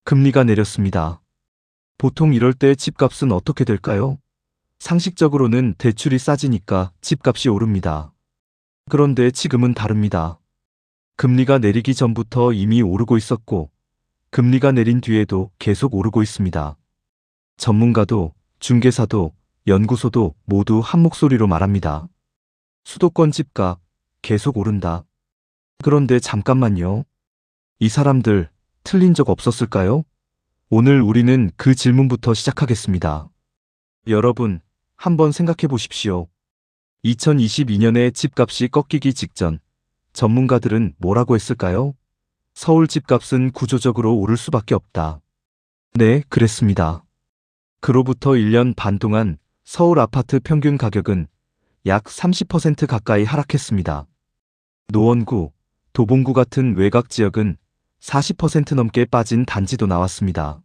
금리가 내렸습니다. 보통 이럴 때 집값은 어떻게 될까요? 상식적으로는 대출이 싸지니까 집값이 오릅니다. 그런데 지금은 다릅니다. 금리가 내리기 전부터 이미 오르고 있었고, 금리가 내린 뒤에도 계속 오르고 있습니다. 전문가도, 중개사도, 연구소도 모두 한 목소리로 말합니다. 수도권 집값 계속 오른다. 그런데 잠깐만요. 이 사람들 틀린 적 없었을까요? 오늘 우리는 그 질문부터 시작하겠습니다. 여러분, 한번 생각해 보십시오. 2022년에 집값이 꺾이기 직전, 전문가들은 뭐라고 했을까요? 서울 집값은 구조적으로 오를 수밖에 없다. 네, 그랬습니다. 그로부터 1년 반 동안 서울 아파트 평균 가격은 약 30% 가까이 하락했습니다. 노원구, 도봉구 같은 외곽 지역은 40% 넘게 빠진 단지도 나왔습니다.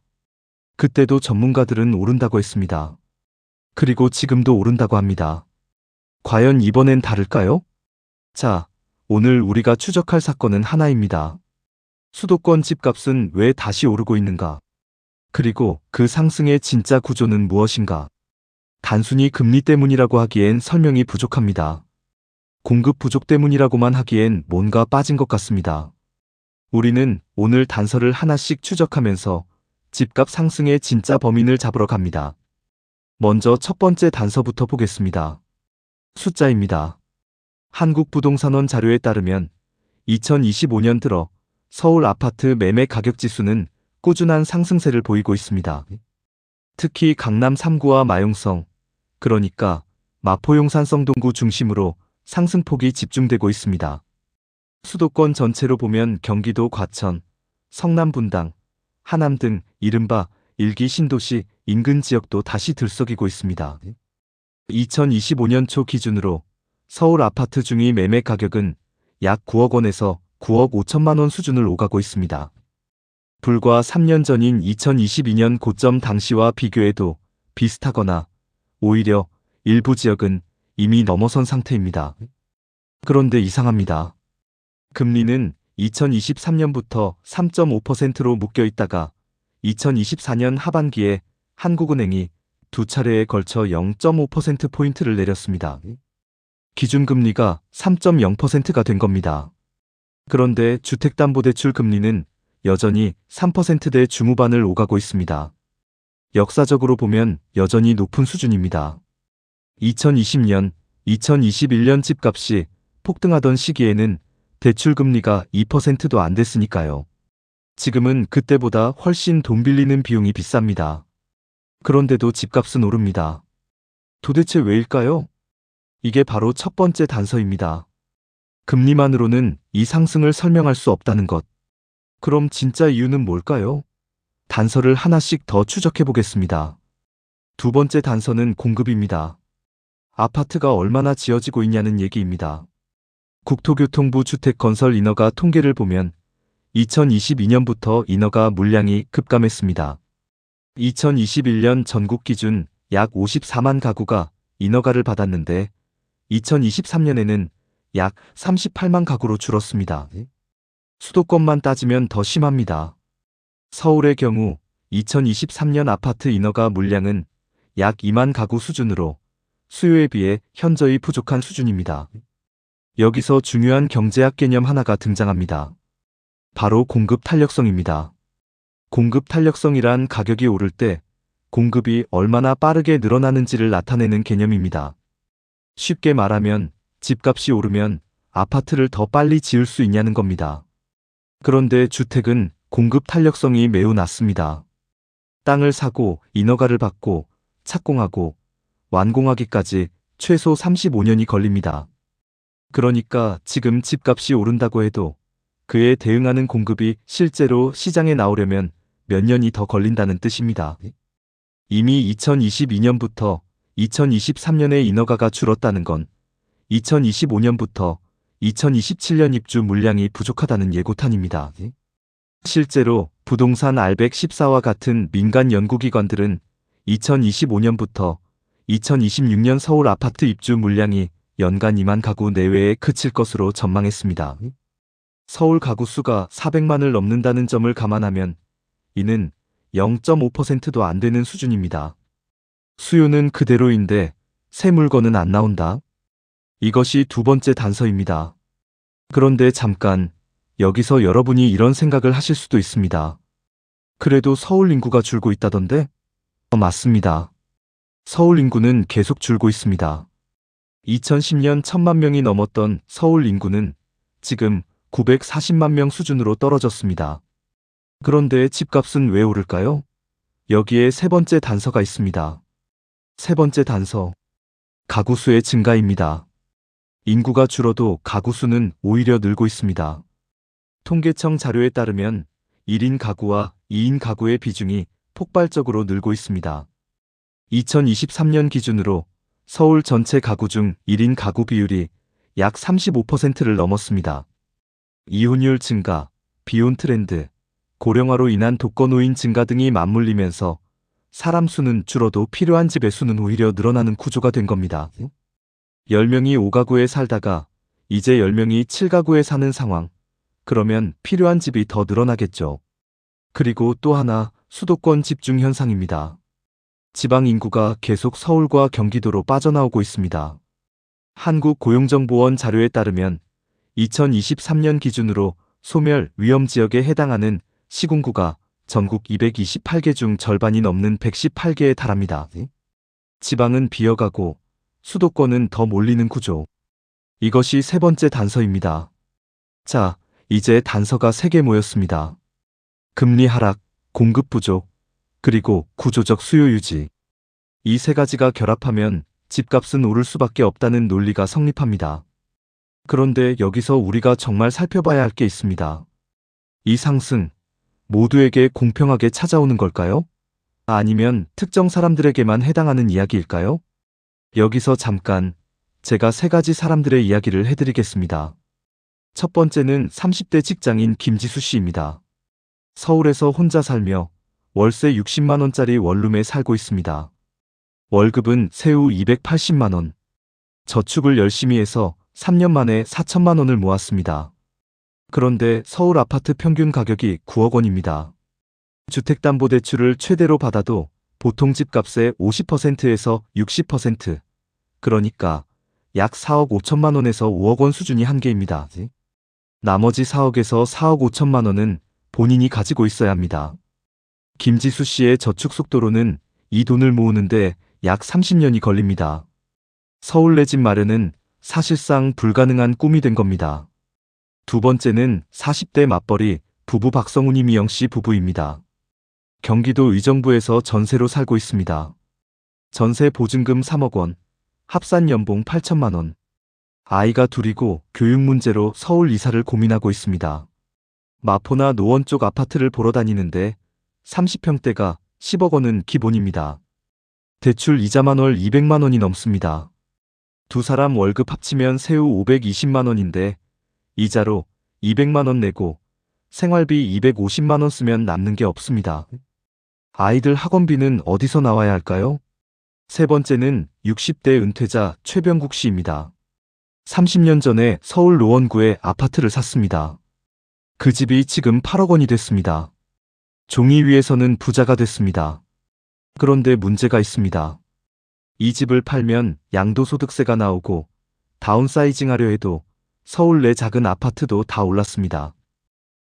그때도 전문가들은 오른다고 했습니다. 그리고 지금도 오른다고 합니다. 과연 이번엔 다를까요? 자, 오늘 우리가 추적할 사건은 하나입니다. 수도권 집값은 왜 다시 오르고 있는가? 그리고 그 상승의 진짜 구조는 무엇인가? 단순히 금리 때문이라고 하기엔 설명이 부족합니다. 공급 부족 때문이라고만 하기엔 뭔가 빠진 것 같습니다. 우리는 오늘 단서를 하나씩 추적하면서 집값 상승의 진짜 범인을 잡으러 갑니다. 먼저 첫 번째 단서부터 보겠습니다. 숫자입니다. 한국부동산원 자료에 따르면 2025년 들어 서울 아파트 매매 가격 지수는 꾸준한 상승세를 보이고 있습니다. 특히 강남 3구와 마용성, 그러니까 마포 용산 성동구 중심으로 상승폭이 집중되고 있습니다. 수도권 전체로 보면 경기도 과천, 성남 분당, 하남 등 이른바 일기 신도시 인근 지역도 다시 들썩이고 있습니다. 2025년 초 기준으로 서울 아파트 중위 매매 가격은 약 9억 원에서 9억 5천만 원 수준을 오가고 있습니다. 불과 3년 전인 2022년 고점 당시와 비교해도 비슷하거나 오히려 일부 지역은 이미 넘어선 상태입니다. 그런데 이상합니다. 금리는 2023년부터 3.5%로 묶여 있다가 2024년 하반기에 한국은행이 두 차례에 걸쳐 0.5%포인트를 내렸습니다. 기준금리가 3.0%가 된 겁니다. 그런데 주택담보대출 금리는 여전히 3%대 중후반을 오가고 있습니다. 역사적으로 보면 여전히 높은 수준입니다. 2020년, 2021년 집값이 폭등하던 시기에는 대출금리가 2%도 안 됐으니까요. 지금은 그때보다 훨씬 돈 빌리는 비용이 비쌉니다. 그런데도 집값은 오릅니다. 도대체 왜일까요? 이게 바로 첫 번째 단서입니다. 금리만으로는 이 상승을 설명할 수 없다는 것. 그럼 진짜 이유는 뭘까요? 단서를 하나씩 더 추적해 보겠습니다. 두 번째 단서는 공급입니다. 아파트가 얼마나 지어지고 있냐는 얘기입니다. 국토교통부 주택건설인허가 통계를 보면 2022년부터 인허가 물량이 급감했습니다. 2021년 전국 기준 약 54만 가구가 인허가를 받았는데 2023년에는 약 38만 가구로 줄었습니다. 수도권만 따지면 더 심합니다. 서울의 경우 2023년 아파트 인허가 물량은 약 2만 가구 수준으로 수요에 비해 현저히 부족한 수준입니다. 여기서 중요한 경제학 개념 하나가 등장합니다. 바로 공급 탄력성입니다. 공급 탄력성이란 가격이 오를 때 공급이 얼마나 빠르게 늘어나는지를 나타내는 개념입니다. 쉽게 말하면 집값이 오르면 아파트를 더 빨리 지을 수 있냐는 겁니다. 그런데 주택은 공급 탄력성이 매우 낮습니다. 땅을 사고 인허가를 받고 착공하고 완공하기까지 최소 35년이 걸립니다. 그러니까 지금 집값이 오른다고 해도 그에 대응하는 공급이 실제로 시장에 나오려면 몇 년이 더 걸린다는 뜻입니다. 이미 2022년부터 2023년에 인허가가 줄었다는 건 2025년부터 2027년 입주 물량이 부족하다는 예고탄입니다. 실제로 부동산 알백14와 같은 민간 연구기관들은 2025년부터 2026년 서울 아파트 입주 물량이 연간 2만 가구 내외에 그칠 것으로 전망했습니다. 서울 가구 수가 400만을 넘는다는 점을 감안하면 이는 0.5%도 안 되는 수준입니다. 수요는 그대로인데 새 물건은 안 나온다. 이것이 두 번째 단서입니다. 그런데 잠깐, 여기서 여러분이 이런 생각을 하실 수도 있습니다. 그래도 서울 인구가 줄고 있다던데? 맞습니다. 서울 인구는 계속 줄고 있습니다. 2010년 1000만 명이 넘었던 서울 인구는 지금 940만 명 수준으로 떨어졌습니다. 그런데 집값은 왜 오를까요? 여기에 세 번째 단서가 있습니다. 세 번째 단서, 가구 수의 증가입니다. 인구가 줄어도 가구 수는 오히려 늘고 있습니다. 통계청 자료에 따르면 1인 가구와 2인 가구의 비중이 폭발적으로 늘고 있습니다. 2023년 기준으로 서울 전체 가구 중 1인 가구 비율이 약 35%를 넘었습니다. 이혼율 증가, 비혼 트렌드, 고령화로 인한 독거노인 증가 등이 맞물리면서 사람 수는 줄어도 필요한 집의 수는 오히려 늘어나는 구조가 된 겁니다. 10명이 5가구에 살다가 이제 10명이 7가구에 사는 상황. 그러면 필요한 집이 더 늘어나겠죠. 그리고 또 하나, 수도권 집중 현상입니다. 지방 인구가 계속 서울과 경기도로 빠져나오고 있습니다. 한국고용정보원 자료에 따르면 2023년 기준으로 소멸 위험 지역에 해당하는 시군구가 전국 228개 중 절반이 넘는 118개에 달합니다. 지방은 비어가고 수도권은 더 몰리는 구조. 이것이 세 번째 단서입니다. 자, 이제 단서가 3개 모였습니다. 금리 하락, 공급 부족, 그리고 구조적 수요 유지. 이 세 가지가 결합하면 집값은 오를 수밖에 없다는 논리가 성립합니다. 그런데 여기서 우리가 정말 살펴봐야 할 게 있습니다. 이 상승, 모두에게 공평하게 찾아오는 걸까요? 아니면 특정 사람들에게만 해당하는 이야기일까요? 여기서 잠깐 제가 3가지 사람들의 이야기를 해드리겠습니다. 첫 번째는 30대 직장인 김지수 씨입니다. 서울에서 혼자 살며 월세 60만 원짜리 원룸에 살고 있습니다. 월급은 세후 280만 원. 저축을 열심히 해서 3년 만에 4천만 원을 모았습니다. 그런데 서울 아파트 평균 가격이 9억 원입니다. 주택담보대출을 최대로 받아도 보통 집값의 50%에서 60%, 그러니까 약 4억 5천만 원에서 5억 원 수준이 한계입니다. 나머지 4억에서 4억 5천만 원은 본인이 가지고 있어야 합니다. 김지수 씨의 저축 속도로는 이 돈을 모으는데 약 30년이 걸립니다. 서울 내 집 마련은 사실상 불가능한 꿈이 된 겁니다. 두 번째는 40대 맞벌이 부부 박성훈 이미영 씨 부부입니다. 경기도 의정부에서 전세로 살고 있습니다. 전세 보증금 3억 원, 합산 연봉 8천만 원. 아이가 둘이고 교육 문제로 서울 이사를 고민하고 있습니다. 마포나 노원 쪽 아파트를 보러 다니는데 30평대가 10억 원은 기본입니다. 대출 이자만 월 200만 원이 넘습니다. 두 사람 월급 합치면 세후 520만 원인데 이자로 200만 원 내고 생활비 250만 원 쓰면 남는 게 없습니다. 아이들 학원비는 어디서 나와야 할까요? 세 번째는 60대 은퇴자 최병국 씨입니다. 30년 전에 서울 노원구에 아파트를 샀습니다. 그 집이 지금 8억 원이 됐습니다. 종이 위에서는 부자가 됐습니다. 그런데 문제가 있습니다. 이 집을 팔면 양도소득세가 나오고 다운사이징 하려 해도 서울 내 작은 아파트도 다 올랐습니다.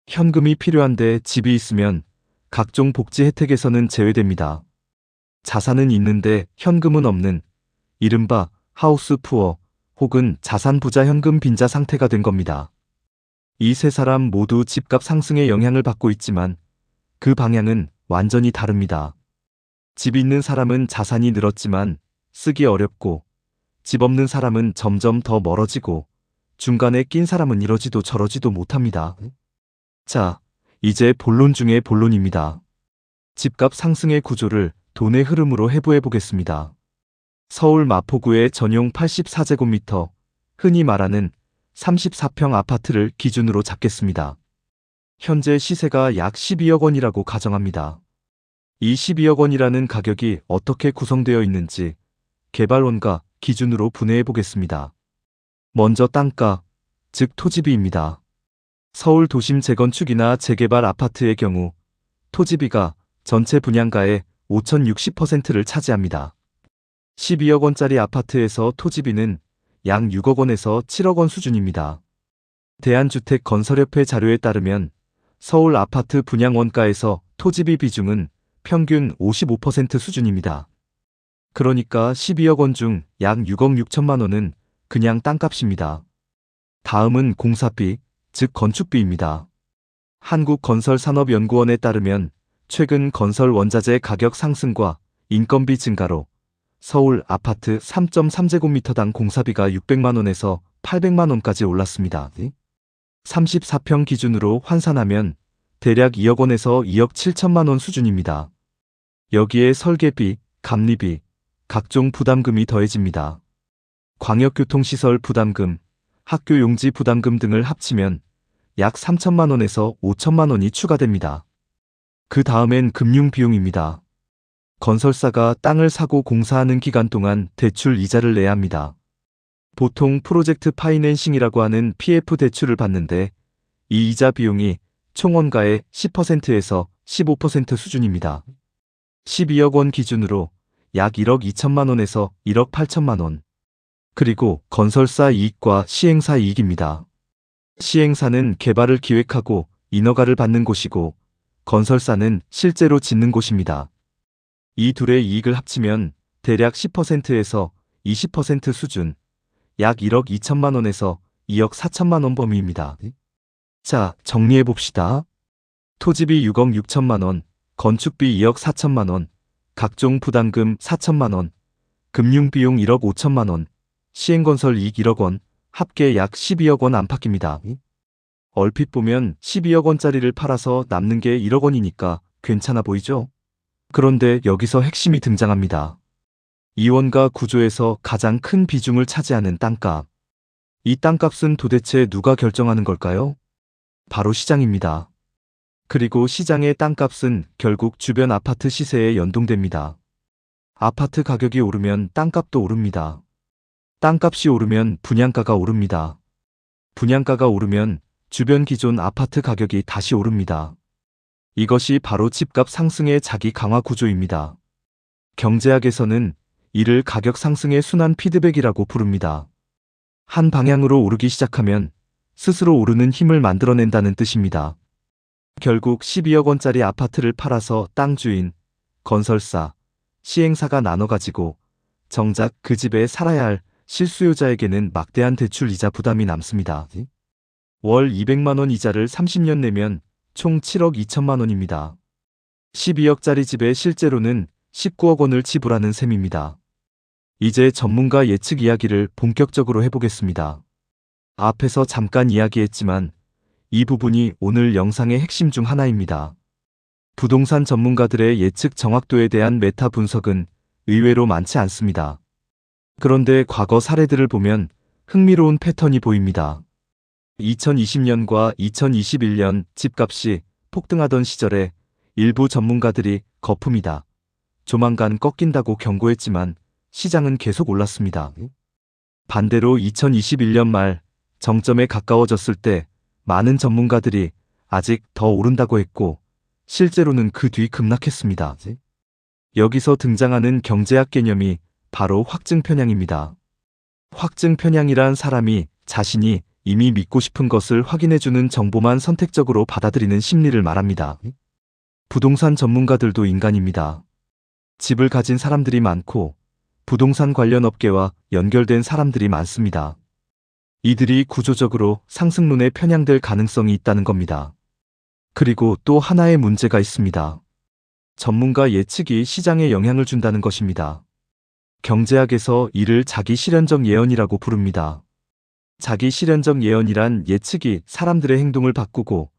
현금이 필요한데 집이 있으면 각종 복지 혜택에서는 제외됩니다. 자산은 있는데 현금은 없는 이른바 하우스 푸어 혹은 자산 부자 현금 빈자 상태가 된 겁니다. 이 세 사람 모두 집값 상승에 영향을 받고 있지만 그 방향은 완전히 다릅니다. 집 있는 사람은 자산이 늘었지만 쓰기 어렵고 집 없는 사람은 점점 더 멀어지고 중간에 낀 사람은 이러지도 저러지도 못합니다. 자, 이제 본론 중의 본론입니다. 집값 상승의 구조를 돈의 흐름으로 해부해 보겠습니다. 서울 마포구의 전용 84제곱미터, 흔히 말하는 34평 아파트를 기준으로 잡겠습니다. 현재 시세가 약 12억 원이라고 가정합니다. 이 12억 원이라는 가격이 어떻게 구성되어 있는지 개발원가 기준으로 분해해 보겠습니다. 먼저 땅가, 즉 토지비입니다. 서울 도심 재건축이나 재개발 아파트의 경우 토지비가 전체 분양가의 5,060%를 차지합니다. 12억 원짜리 아파트에서 토지비는 약 6억 원에서 7억 원 수준입니다. 대한주택건설협회 자료에 따르면 서울 아파트 분양 원가에서 토지비 비중은 평균 55% 수준입니다. 그러니까 12억 원 중 약 6억 6천만 원은 그냥 땅값입니다. 다음은 공사비, 즉 건축비입니다. 한국건설산업연구원에 따르면 최근 건설 원자재 가격 상승과 인건비 증가로 서울 아파트 3.3제곱미터당 공사비가 600만 원에서 800만 원까지 올랐습니다. 34평 기준으로 환산하면 대략 2억 원에서 2억 7천만 원 수준입니다. 여기에 설계비, 감리비, 각종 부담금이 더해집니다. 광역교통시설 부담금, 학교용지 부담금 등을 합치면 약 3천만 원에서 5천만 원이 추가됩니다. 그 다음엔 금융비용입니다. 건설사가 땅을 사고 공사하는 기간 동안 대출 이자를 내야 합니다. 보통 프로젝트 파이낸싱이라고 하는 PF 대출을 받는데 이 이자 비용이 총 원가의 10%에서 15% 수준입니다. 12억 원 기준으로 약 1억 2천만 원에서 1억 8천만 원. 그리고 건설사 이익과 시행사 이익입니다. 시행사는 개발을 기획하고 인허가를 받는 곳이고 건설사는 실제로 짓는 곳입니다. 이 둘의 이익을 합치면 대략 10%에서 20% 수준, 약 1억 2천만 원에서 2억 4천만 원 범위입니다. 자, 정리해 봅시다. 토지비 6억 6천만 원, 건축비 2억 4천만 원, 각종 부담금 4천만 원, 금융비용 1억 5천만 원, 시행건설 이익 1억 원, 합계 약 12억 원 안팎입니다. 얼핏 보면 12억 원짜리를 팔아서 남는 게 1억 원이니까 괜찮아 보이죠? 그런데 여기서 핵심이 등장합니다. 이원가 구조에서 가장 큰 비중을 차지하는 땅값. 이 땅값은 도대체 누가 결정하는 걸까요? 바로 시장입니다. 그리고 시장의 땅값은 결국 주변 아파트 시세에 연동됩니다. 아파트 가격이 오르면 땅값도 오릅니다. 땅값이 오르면 분양가가 오릅니다. 분양가가 오르면 주변 기존 아파트 가격이 다시 오릅니다. 이것이 바로 집값 상승의 자기 강화 구조입니다. 경제학에서는 이를 가격 상승의 순환 피드백이라고 부릅니다. 한 방향으로 오르기 시작하면 스스로 오르는 힘을 만들어낸다는 뜻입니다. 결국 12억 원짜리 아파트를 팔아서 땅 주인, 건설사, 시행사가 나눠 가지고 정작 그 집에 살아야 할 실수요자에게는 막대한 대출 이자 부담이 남습니다. 월 200만 원 이자를 30년 내면 총 7억 2천만 원입니다. 12억짜리 집에 실제로는 19억 원을 지불하는 셈입니다. 이제 전문가 예측 이야기를 본격적으로 해보겠습니다. 앞에서 잠깐 이야기했지만 이 부분이 오늘 영상의 핵심 중 하나입니다. 부동산 전문가들의 예측 정확도에 대한 메타 분석은 의외로 많지 않습니다. 그런데 과거 사례들을 보면 흥미로운 패턴이 보입니다. 2020년과 2021년 집값이 폭등하던 시절에 일부 전문가들이 거품이다, 조만간 꺾인다고 경고했지만 시장은 계속 올랐습니다. 반대로 2021년 말 정점에 가까워졌을 때 많은 전문가들이 아직 더 오른다고 했고 실제로는 그 뒤 급락했습니다. 여기서 등장하는 경제학 개념이 바로 확증 편향입니다. 확증 편향이란 사람이 자신이 이미 믿고 싶은 것을 확인해주는 정보만 선택적으로 받아들이는 심리를 말합니다. 부동산 전문가들도 인간입니다. 집을 가진 사람들이 많고 부동산 관련 업계와 연결된 사람들이 많습니다. 이들이 구조적으로 상승론에 편향될 가능성이 있다는 겁니다. 그리고 또 하나의 문제가 있습니다. 전문가 예측이 시장에 영향을 준다는 것입니다. 경제학에서 이를 자기 실현적 예언이라고 부릅니다. 자기 실현적 예언이란 예측이 사람들의 행동을 바꾸고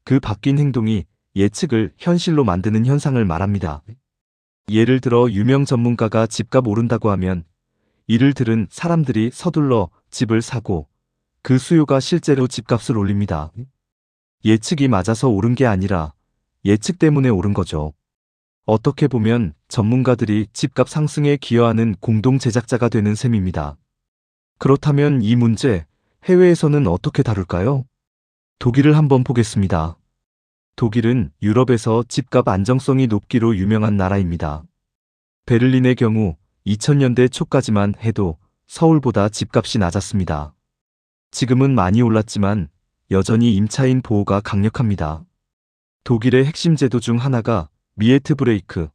그 바뀐 행동이 예측을 현실로 만드는 현상을 말합니다. 예를 들어 유명 전문가가 집값 오른다고 하면 이를 들은 사람들이 서둘러 집을 사고 그 수요가 실제로 집값을 올립니다. 예측이 맞아서 오른 게 아니라 예측 때문에 오른 거죠. 어떻게 보면 전문가들이 집값 상승에 기여하는 공동 제작자가 되는 셈입니다. 그렇다면 이 문제, 해외에서는 어떻게 다룰까요? 독일을 한번 보겠습니다. 독일은 유럽에서 집값 안정성이 높기로 유명한 나라입니다. 베를린의 경우 2000년대 초까지만 해도 서울보다 집값이 낮았습니다. 지금은 많이 올랐지만 여전히 임차인 보호가 강력합니다. 독일의 핵심 제도 중 하나가 미에트 브레이크,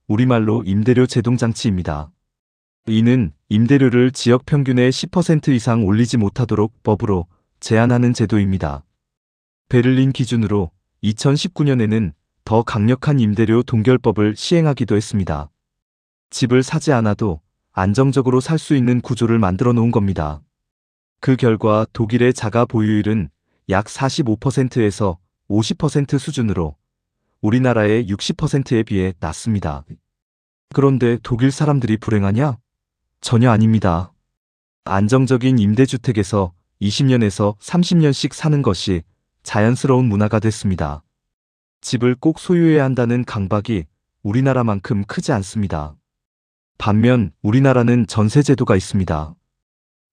우리말로 임대료 제동장치입니다. 이는 임대료를 지역 평균의 10% 이상 올리지 못하도록 법으로 제한하는 제도입니다. 베를린 기준으로 2019년에는 더 강력한 임대료 동결법을 시행하기도 했습니다. 집을 사지 않아도 안정적으로 살 수 있는 구조를 만들어 놓은 겁니다. 그 결과 독일의 자가 보유율은 약 45%에서 50% 수준으로 우리나라의 60%에 비해 낮습니다. 그런데 독일 사람들이 불행하냐? 전혀 아닙니다. 안정적인 임대주택에서 20년에서 30년씩 사는 것이 자연스러운 문화가 됐습니다. 집을 꼭 소유해야 한다는 강박이 우리나라만큼 크지 않습니다. 반면 우리나라는 전세제도가 있습니다.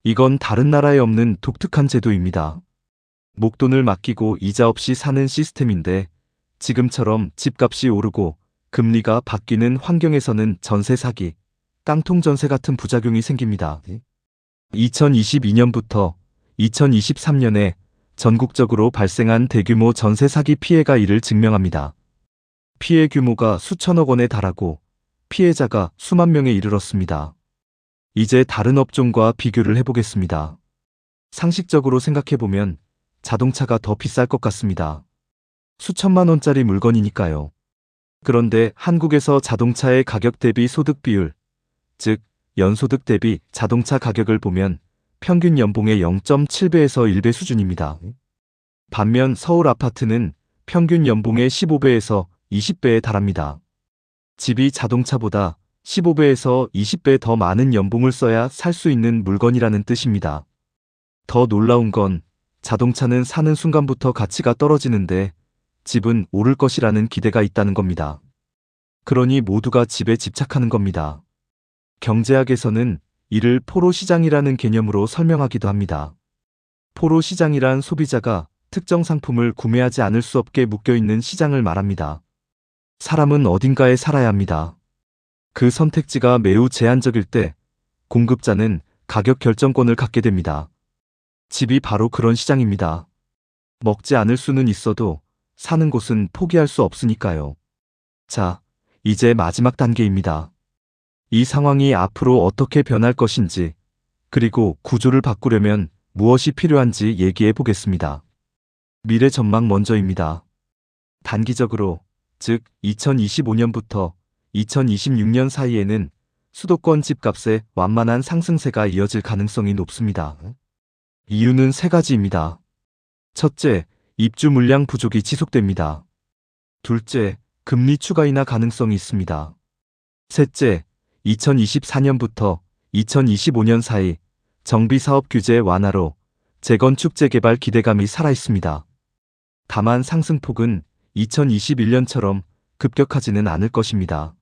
이건 다른 나라에 없는 독특한 제도입니다. 목돈을 맡기고 이자 없이 사는 시스템인데 지금처럼 집값이 오르고 금리가 바뀌는 환경에서는 전세 사기, 깡통 전세 같은 부작용이 생깁니다. 2022년부터 2023년에 전국적으로 발생한 대규모 전세 사기 피해가 이를 증명합니다. 피해 규모가 수천억 원에 달하고 피해자가 수만 명에 이르렀습니다. 이제 다른 업종과 비교를 해보겠습니다. 상식적으로 생각해보면 자동차가 더 비쌀 것 같습니다. 수천만 원짜리 물건이니까요. 그런데 한국에서 자동차의 가격 대비 소득 비율, 즉 연소득 대비 자동차 가격을 보면 평균 연봉의 0.7배에서 1배 수준입니다. 반면 서울 아파트는 평균 연봉의 15배에서 20배에 달합니다. 집이 자동차보다 15배에서 20배 더 많은 연봉을 써야 살 수 있는 물건이라는 뜻입니다. 더 놀라운 건 자동차는 사는 순간부터 가치가 떨어지는데 집은 오를 것이라는 기대가 있다는 겁니다. 그러니 모두가 집에 집착하는 겁니다. 경제학에서는 이를 포로시장이라는 개념으로 설명하기도 합니다. 포로시장이란 소비자가 특정 상품을 구매하지 않을 수 없게 묶여있는 시장을 말합니다. 사람은 어딘가에 살아야 합니다. 그 선택지가 매우 제한적일 때 공급자는 가격 결정권을 갖게 됩니다. 집이 바로 그런 시장입니다. 먹지 않을 수는 있어도 사는 곳은 포기할 수 없으니까요. 자, 이제 마지막 단계입니다. 이 상황이 앞으로 어떻게 변할 것인지, 그리고 구조를 바꾸려면 무엇이 필요한지 얘기해 보겠습니다. 미래 전망 먼저입니다. 단기적으로, 즉 2025년부터 2026년 사이에는 수도권 집값의 완만한 상승세가 이어질 가능성이 높습니다. 이유는 세 가지입니다. 첫째, 입주 물량 부족이 지속됩니다. 둘째, 금리 추가 인하 가능성이 있습니다. 셋째, 2024년부터 2025년 사이 정비사업 규제 완화로 재건축 재개발 기대감이 살아있습니다. 다만 상승폭은 2021년처럼 급격하지는 않을 것입니다.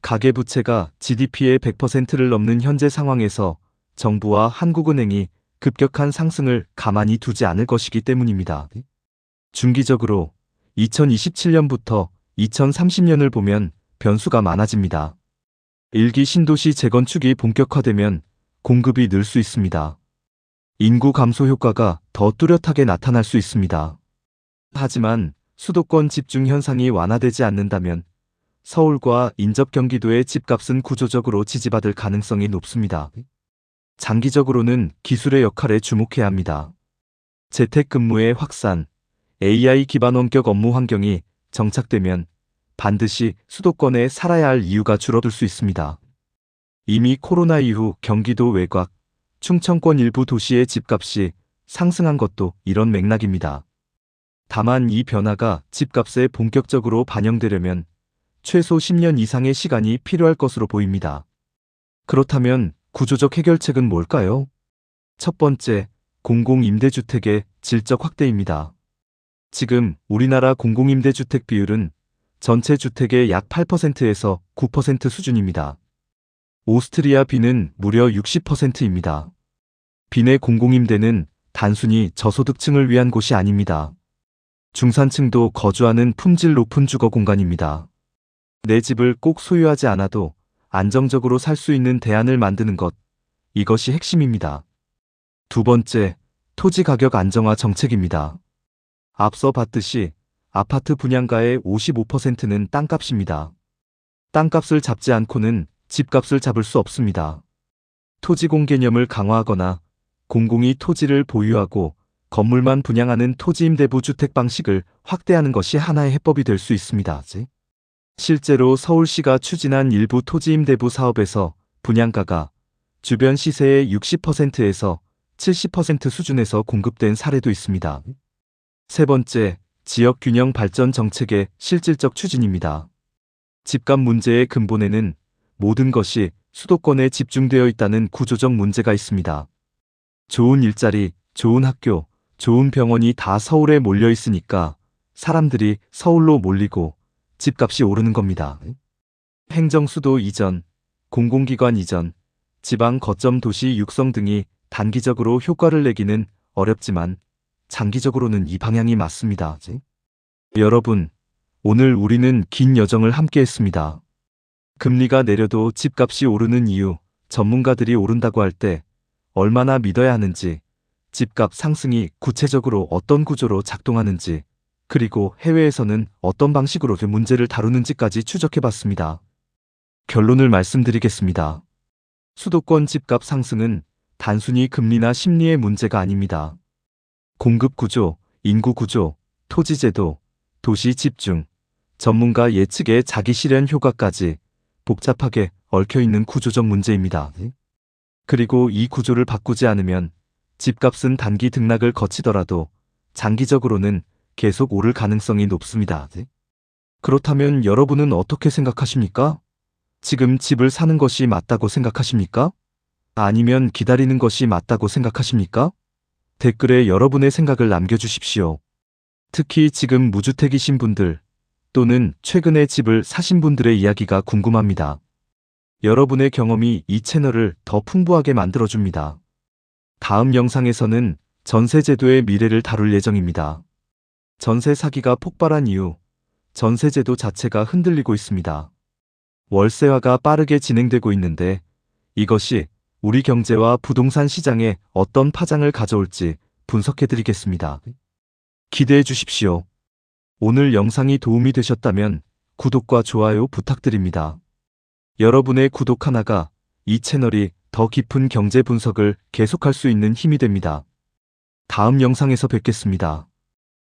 가계부채가 GDP의 100%를 넘는 현재 상황에서 정부와 한국은행이 급격한 상승을 가만히 두지 않을 것이기 때문입니다. 중기적으로 2027년부터 2030년을 보면 변수가 많아집니다. 1기 신도시 재건축이 본격화되면 공급이 늘 수 있습니다. 인구 감소 효과가 더 뚜렷하게 나타날 수 있습니다. 하지만 수도권 집중 현상이 완화되지 않는다면 서울과 인접 경기도의 집값은 구조적으로 지지받을 가능성이 높습니다. 장기적으로는 기술의 역할에 주목해야 합니다. 재택근무의 확산, AI 기반 원격 업무 환경이 정착되면 반드시 수도권에 살아야 할 이유가 줄어들 수 있습니다. 이미 코로나 이후 경기도 외곽, 충청권 일부 도시의 집값이 상승한 것도 이런 맥락입니다. 다만 이 변화가 집값에 본격적으로 반영되려면 최소 10년 이상의 시간이 필요할 것으로 보입니다. 그렇다면 구조적 해결책은 뭘까요? 첫 번째, 공공임대주택의 질적 확대입니다. 지금 우리나라 공공임대주택 비율은 전체 주택의 약 8%에서 9% 수준입니다. 오스트리아 빈은 무려 60%입니다. 빈의 공공임대는 단순히 저소득층을 위한 곳이 아닙니다. 중산층도 거주하는 품질 높은 주거 공간입니다. 내 집을 꼭 소유하지 않아도 안정적으로 살 수 있는 대안을 만드는 것, 이것이 핵심입니다. 두 번째, 토지 가격 안정화 정책입니다. 앞서 봤듯이 아파트 분양가의 55%는 땅값입니다. 땅값을 잡지 않고는 집값을 잡을 수 없습니다. 토지공 개념을 강화하거나 공공이 토지를 보유하고 건물만 분양하는 토지임대부 주택 방식을 확대하는 것이 하나의 해법이 될 수 있습니다. 실제로 서울시가 추진한 일부 토지임대부 사업에서 분양가가 주변 시세의 60%에서 70% 수준에서 공급된 사례도 있습니다. 세 번째, 지역균형 발전 정책의 실질적 추진입니다. 집값 문제의 근본에는 모든 것이 수도권에 집중되어 있다는 구조적 문제가 있습니다. 좋은 일자리, 좋은 학교, 좋은 병원이 다 서울에 몰려 있으니까 사람들이 서울로 몰리고 집값이 오르는 겁니다. 행정수도 이전, 공공기관 이전, 지방 거점 도시 육성 등이 단기적으로 효과를 내기는 어렵지만 장기적으로는 이 방향이 맞습니다. 여러분, 오늘 우리는 긴 여정을 함께 했습니다. 금리가 내려도 집값이 오르는 이유, 전문가들이 오른다고 할 때 얼마나 믿어야 하는지, 집값 상승이 구체적으로 어떤 구조로 작동하는지, 그리고 해외에서는 어떤 방식으로 그 문제를 다루는지까지 추적해봤습니다. 결론을 말씀드리겠습니다. 수도권 집값 상승은 단순히 금리나 심리의 문제가 아닙니다. 공급 구조, 인구 구조, 토지 제도, 도시 집중, 전문가 예측의 자기 실현 효과까지 복잡하게 얽혀있는 구조적 문제입니다. 그리고 이 구조를 바꾸지 않으면 집값은 단기 등락을 거치더라도 장기적으로는 계속 오를 가능성이 높습니다. 그렇다면 여러분은 어떻게 생각하십니까? 지금 집을 사는 것이 맞다고 생각하십니까? 아니면 기다리는 것이 맞다고 생각하십니까? 댓글에 여러분의 생각을 남겨주십시오. 특히 지금 무주택이신 분들 또는 최근에 집을 사신 분들의 이야기가 궁금합니다. 여러분의 경험이 이 채널을 더 풍부하게 만들어줍니다. 다음 영상에서는 전세제도의 미래를 다룰 예정입니다. 전세 사기가 폭발한 이유, 전세제도 자체가 흔들리고 있습니다. 월세화가 빠르게 진행되고 있는데 이것이 우리 경제와 부동산 시장에 어떤 파장을 가져올지 분석해드리겠습니다. 기대해 주십시오. 오늘 영상이 도움이 되셨다면 구독과 좋아요 부탁드립니다. 여러분의 구독 하나가 이 채널이 더 깊은 경제 분석을 계속할 수 있는 힘이 됩니다. 다음 영상에서 뵙겠습니다.